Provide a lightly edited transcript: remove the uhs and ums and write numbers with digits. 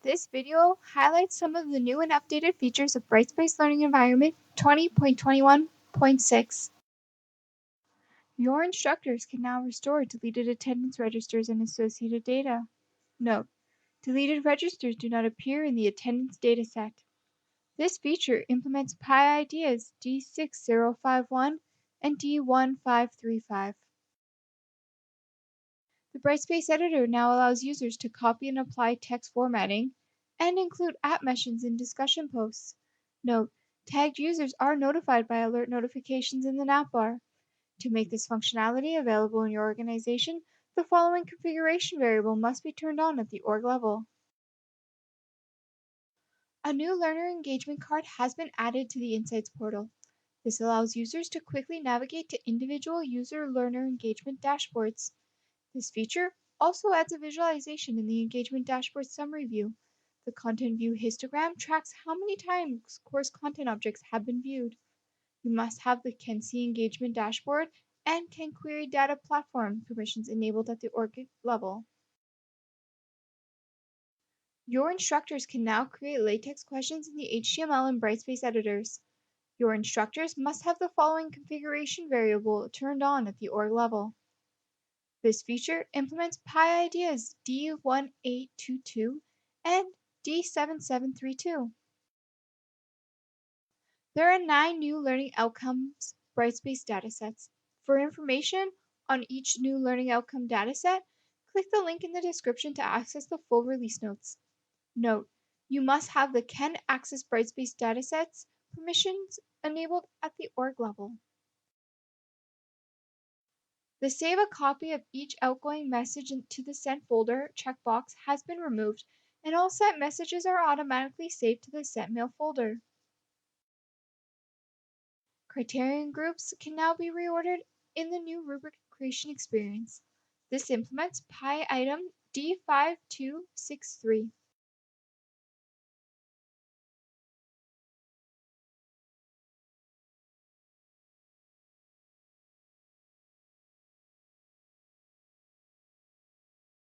This video highlights some of the new and updated features of Brightspace Learning Environment 20.21.6. Your instructors can now restore deleted attendance registers and associated data. Note: deleted registers do not appear in the attendance dataset. This feature implements PyIdeas D6051 and D1535. The Brightspace editor now allows users to copy and apply text formatting and include app mentions in discussion posts. Note: tagged users are notified by alert notifications in the navbar. To make this functionality available in your organization, the following configuration variable must be turned on at the org level. A new learner engagement card has been added to the Insights portal. This allows users to quickly navigate to individual user-learner engagement dashboards. This feature also adds a visualization in the engagement dashboard summary view. The content view histogram tracks how many times course content objects have been viewed. You must have the Can See engagement dashboard and Can Query data platform permissions enabled at the org level. Your instructors can now create LaTeX questions in the HTML and Brightspace editors. Your instructors must have the following configuration variable turned on at the org level. This feature implements PyIdeas D1822 and D7732. There are 9 new learning outcomes Brightspace datasets. For information on each new learning outcome dataset, click the link in the description to access the full release notes. Note: you must have the Can Access Brightspace datasets permissions enabled at the org level. The Save a copy of each outgoing message to the Sent folder checkbox has been removed, and all sent messages are automatically saved to the Sent Mail folder. Criterion groups can now be reordered in the new rubric creation experience. This implements PyItem D5263.